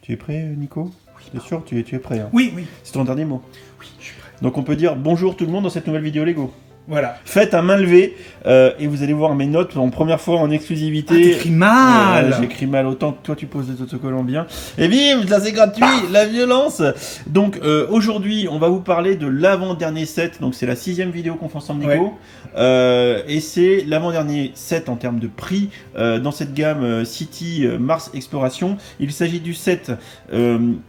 Tu es prêt, Nico? Oui. Bien sûr, tu es prêt. Hein. Oui, oui. C'est ton dernier mot. Oui, je suis prêt. Donc on peut dire bonjour tout le monde dans cette nouvelle vidéo Lego. Voilà. Faites un main levée et vous allez voir mes notes en première fois en exclusivité. Ah, t'écris mal. J'écris mal autant que toi tu poses des autocollants bien. Et bim, ça c'est gratuit, la violence. Donc aujourd'hui on va vous parler de l'avant-dernier set. Donc c'est la 6ème vidéo qu'on fait ensemble Nico. Ouais. Et c'est l'avant-dernier set en termes de prix dans cette gamme City Mars Exploration. Il s'agit du set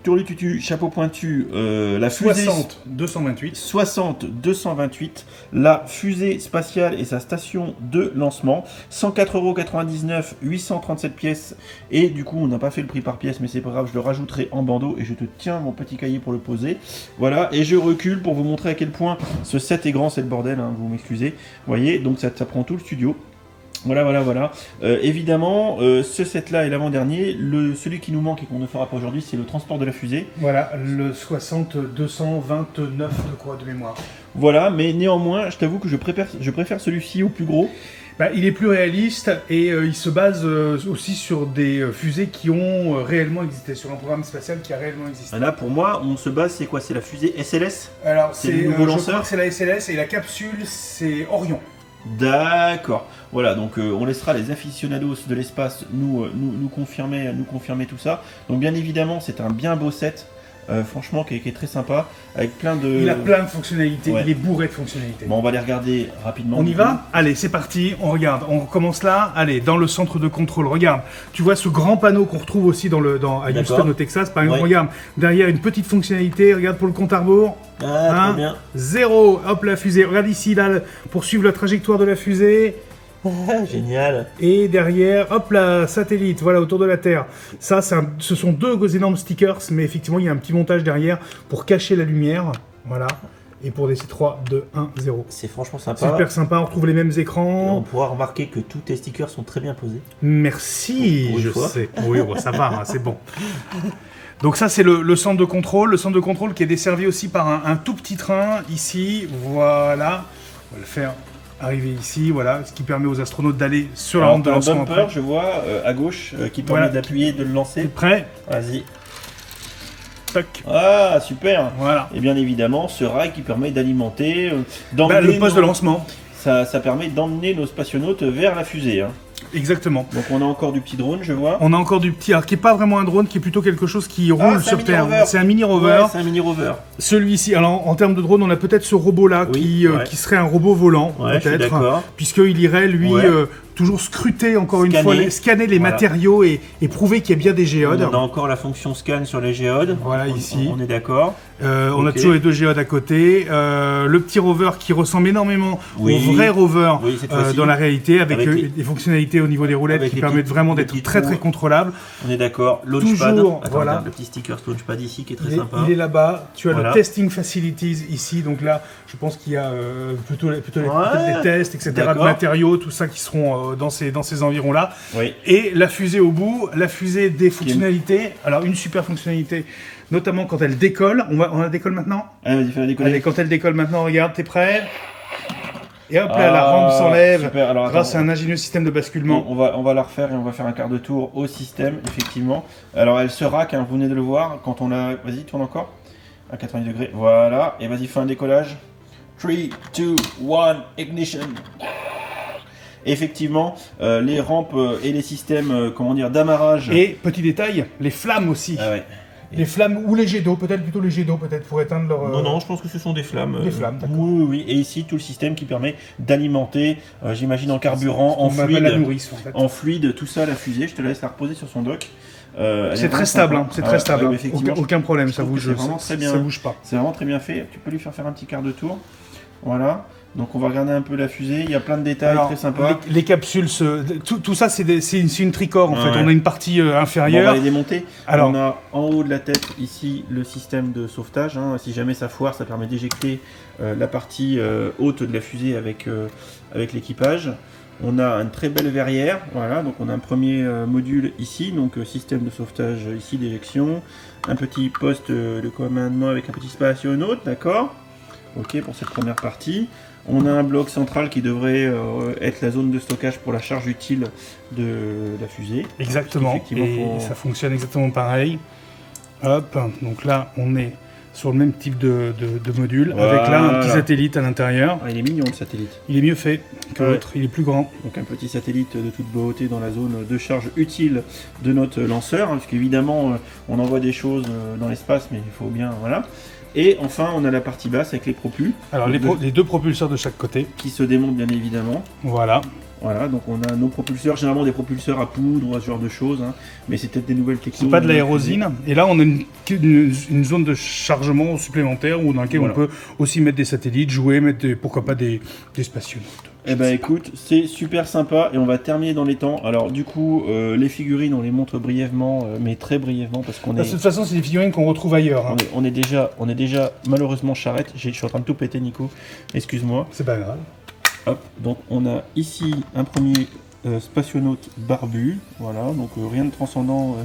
Turlututu, chapeau pointu, la fusée 60-228. 60-228, la fusée spatiale et sa station de lancement, 104,99 €, 837 pièces, et du coup on n'a pas fait le prix par pièce, mais c'est pas grave, je le rajouterai en bandeau et je te tiens mon petit cahier pour le poser. Voilà, et je recule pour vous montrer à quel point ce set est grand, c'est le bordel, hein, vous m'excusez. Vous voyez, donc ça prend tout le studio. Voilà. Évidemment, ce set-là est l'avant-dernier. Celui qui nous manque et qu'on ne fera pas aujourd'hui, c'est le transport de la fusée. Voilà, le 60-229 de quoi de mémoire. Voilà, mais néanmoins, je t'avoue que je préfère celui-ci au plus gros. Bah, il est plus réaliste et il se base aussi sur des fusées qui ont réellement existé, sur un programme spatial qui a réellement existé. Là, pour moi, on se base, c'est quoi? C'est la fusée SLS? Alors, c'est le nouveau lanceur. C'est la SLS et la capsule, c'est Orion. D'accord. Voilà, donc on laissera les aficionados de l'espace nous confirmer tout ça. Donc bien évidemment, c'est un bien beau set. Franchement, qui est très sympa, avec plein de... Il a plein de fonctionnalités, ouais. Il est bourré de fonctionnalités. Bon, on va les regarder rapidement. On y va? Allez, c'est parti, on regarde. On commence là, allez, dans le centre de contrôle, regarde. Tu vois ce grand panneau qu'on retrouve aussi à Houston, au Texas, par exemple, regarde. Derrière, une petite fonctionnalité, regarde pour le compte à rebours. Ah, très bien. 0, hop, la fusée. Regarde ici, là, pour suivre la trajectoire de la fusée. Génial. Et derrière, hop, la satellite, voilà, autour de la Terre. Ça, ce sont deux énormes stickers, mais effectivement, il y a un petit montage derrière pour cacher la lumière. Voilà. Et pour des 3, 2, 1, 0. C'est franchement sympa. Super sympa, on retrouve les mêmes écrans. Et on pourra remarquer que tous tes stickers sont très bien posés. Merci, je sais. Oui, bon, ça va, hein, c'est bon. Donc ça, c'est le centre de contrôle. Le centre de contrôle qui est desservi aussi par un tout petit train, ici. Voilà. On va le faire arriver ici, voilà, ce qui permet aux astronautes d'aller sur la rampe de lancement. Un bumper, je vois, à gauche, qui permet d'appuyer et de le lancer. T'es prêt? Vas-y. Toc. Ah, super. Voilà. Et bien évidemment, ce rail qui permet d'alimenter... le poste de lancement. Ça permet d'emmener nos spationautes vers la fusée. Hein. Exactement. Donc on a encore du petit drone, je vois. On a encore du petit, alors qui n'est pas vraiment un drone, qui est plutôt quelque chose qui roule sur Terre. C'est un mini rover. Ouais, c'est un mini rover. Celui-ci, alors en termes de drone, on a peut-être ce robot-là qui serait un robot volant, peut-être, puisqu'il irait, lui, toujours scruter, encore une fois, scanner les matériaux et prouver qu'il y a bien des géodes. On a encore la fonction scan sur les géodes. Voilà, ici. On est d'accord. On a toujours les deux géodes à côté. Le petit rover qui ressemble énormément au vrai rover dans la réalité, avec des fonctionnalités au niveau des roulettes qui permettent vraiment d'être très très contrôlables. On est d'accord. Launchpad. Toujours, voilà. Le petit sticker Launchpad ici qui est très sympa. Il est là-bas. Tu as le testing facilities ici. Donc là, je pense qu'il y a plutôt des tests, etc. de matériaux, tout ça qui seront dans ces environs-là. Oui. Et la fusée au bout, la fusée des fonctionnalités. Alors une super fonctionnalité, notamment quand elle décolle. On la décolle maintenant. Vas-y, fais la décoller. Allez, quand elle décolle maintenant, regarde, t'es prêt? Et hop là, la rampe s'enlève grâce à un ingénieux système de basculement. On va la refaire et on va faire un quart de tour au système, effectivement. Alors elle se rack, hein, vous venez de le voir, quand on la... Vas-y, tourne encore. À 90 degrés, voilà. Et vas-y, fais un décollage. 3, 2, 1, ignition. Effectivement, les rampes et les systèmes, d'amarrage. Et petit détail, les flammes aussi. Ah ouais. Les flammes ou les jets d'eau, plutôt les jets d'eau, pour éteindre leur... Non, je pense que ce sont des flammes. Des flammes, d'accord. Oui. Et ici, tout le système qui permet d'alimenter, j'imagine, en carburant, en fluide, la nourrice, en fait. En fluide, tout ça, la fusée. Je te laisse la reposer sur son dock. C'est très stable, hein, c'est très stable. Aucun problème, ça bouge pas. C'est vraiment très bien fait. Tu peux lui faire un petit quart de tour. Voilà. Donc on va regarder un peu la fusée, il y a plein de détails très sympas. Les capsules, tout ça c'est une tricore en fait, on a une partie inférieure. Bon, on va les démonter. Alors, on a en haut de la tête ici le système de sauvetage, hein. Si jamais ça foire, ça permet d'éjecter la partie haute de la fusée avec l'équipage. On a une très belle verrière, voilà, donc on a un premier module ici, donc système de sauvetage ici d'éjection, un petit poste de commandement avec un petit spationaute, d'accord. Ok pour cette première partie. On a un bloc central qui devrait être la zone de stockage pour la charge utile de la fusée. Exactement, et ça fonctionne exactement pareil. Hop, donc là, on est sur le même type de module, avec là un petit satellite à l'intérieur. Ah, il est mignon le satellite. Il est mieux fait que l'autre, il est plus grand. Donc un petit satellite de toute beauté dans la zone de charge utile de notre lanceur, parce qu'évidemment on envoie des choses dans l'espace, mais il faut bien, voilà. Et enfin on a la partie basse avec les propulseurs. Alors les deux propulseurs de chaque côté. Qui se démontent bien évidemment. Voilà. Voilà, donc on a nos propulseurs, généralement des propulseurs à poudre ou ce genre de choses, hein, mais c'est peut-être des nouvelles techniques. C'est pas de l'aérosine. Et là, on a une zone de chargement supplémentaire dans laquelle on peut aussi mettre des satellites, jouer, mettre pourquoi pas des spationautes. Eh ben écoute, c'est super sympa et on va terminer dans les temps. Alors du coup, les figurines, on les montre brièvement, mais très brièvement parce qu'on est... De toute façon, c'est des figurines qu'on retrouve ailleurs. Hein. On est déjà malheureusement charrette. Je suis en train de tout péter, Nico. Excuse-moi. C'est pas grave. Hop, donc on a ici un premier spationaute barbu, voilà, donc rien de transcendant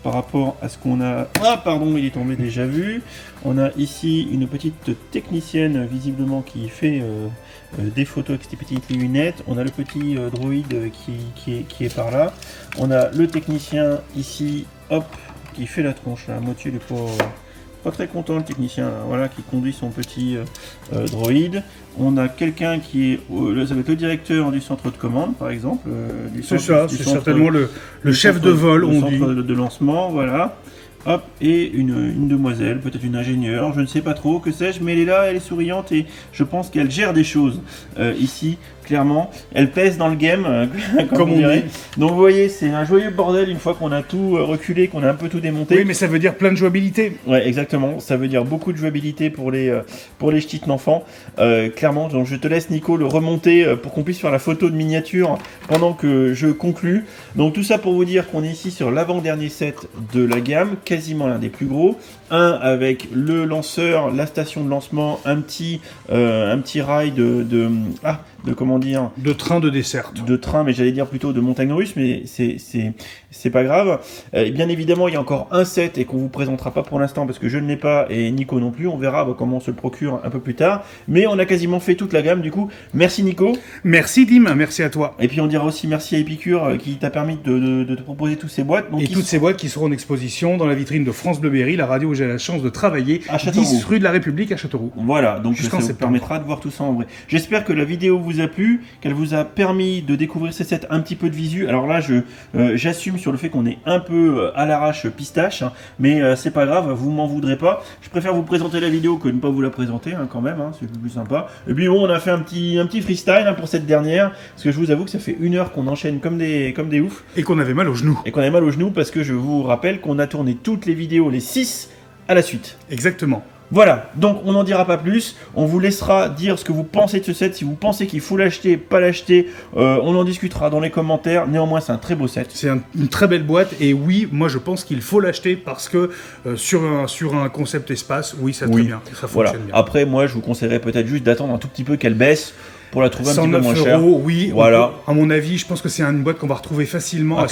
par rapport à ce qu'on a... Ah pardon, il est tombé déjà vu. On a ici une petite technicienne visiblement qui fait des photos avec ses petites lunettes. On a le petit droïde qui est par là. On a le technicien ici, hop, qui fait la tronche, la moitié des pauvres... Pas très content le technicien, voilà, qui conduit son petit droïde. On a quelqu'un qui est, ça va être le directeur du centre de commande, par exemple. C'est ça, c'est certainement le chef de vol, on dit. Le centre de lancement, voilà. Hop, et une demoiselle, peut-être une ingénieure, je ne sais pas trop, que sais-je, mais elle est là, elle est souriante et je pense qu'elle gère des choses ici, clairement. Elle pèse dans le game, comme on dirait. Donc vous voyez, c'est un joyeux bordel une fois qu'on a tout reculé, qu'on a un peu tout démonté. Oui, mais ça veut dire plein de jouabilité. Ouais, exactement, ça veut dire beaucoup de jouabilité pour les ch'tis d'enfants. Clairement, donc je te laisse Nico le remonter pour qu'on puisse faire la photo de miniature pendant que je conclue. Donc tout ça pour vous dire qu'on est ici sur l'avant-dernier set de la gamme, quasiment l'un des plus gros. Un avec le lanceur, la station de lancement, un petit rail de comment dire, de train de desserte. De train, mais j'allais dire plutôt de montagne russe, mais c'est pas grave. Bien évidemment, il y a encore un set et qu'on vous présentera pas pour l'instant parce que je ne l'ai pas et Nico non plus. On verra comment on se le procure un peu plus tard. Mais on a quasiment fait toute la gamme du coup. Merci Nico. Merci Dim, merci à toi. Et puis on dira aussi merci à Epicure qui t'a permis de te proposer toutes ces boîtes. Donc, et toutes ces boîtes qui seront en exposition dans la vitrine de France Bleu Berry, la radio où j'ai la chance de travailler, à Châteauroux. 10 rue de la République à Châteauroux. Voilà, donc ça vous permettra de voir tout ça en vrai. J'espère que la vidéo vous a plu, qu'elle vous a permis de découvrir ces sets un petit peu de visu. Alors là, j'assume sur le fait qu'on est un peu à l'arrache pistache, hein, mais c'est pas grave, vous m'en voudrez pas. Je préfère vous présenter la vidéo que ne pas vous la présenter, hein, quand même, hein, c'est plus sympa. Et puis bon, on a fait un petit freestyle hein, pour cette dernière, parce que je vous avoue que ça fait 1 heure qu'on enchaîne comme des oufs. Et qu'on avait mal aux genoux. Et qu'on avait mal aux genoux parce que je vous rappelle qu'on a tourné toutes les vidéos, les 6 à la suite. Exactement. Voilà, donc on n'en dira pas plus, on vous laissera dire ce que vous pensez de ce set, si vous pensez qu'il faut l'acheter, pas l'acheter, on en discutera dans les commentaires, néanmoins c'est un très beau set. C'est une très belle boîte, et oui, moi je pense qu'il faut l'acheter parce que sur un concept espace, oui ça très bien, ça fonctionne bien. Après moi je vous conseillerais peut-être juste d'attendre un tout petit peu qu'elle baisse, pour la trouver un petit peu moins chère. 109 €, oui. Voilà. À mon avis, je pense que c'est une boîte qu'on va retrouver facilement à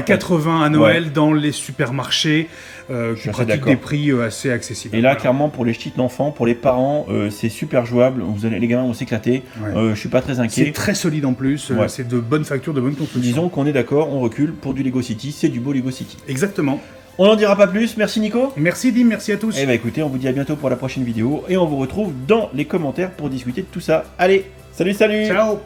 80 à Noël dans les supermarchés qui pratiquent des prix assez accessibles. Et là, clairement, pour les ch'tis d'enfants, pour les parents, c'est super jouable. Les gamins vont s'éclater. Je suis pas très inquiet. C'est très solide en plus. C'est de bonne facture, de bonne construction. Disons qu'on est d'accord, on recule pour du Lego City. C'est du beau Lego City. Exactement. On n'en dira pas plus. Merci Nico. Merci Dim, merci à tous. Et bah écoutez, on vous dit à bientôt pour la prochaine vidéo et on vous retrouve dans les commentaires pour discuter de tout ça. Allez, salut. Ciao.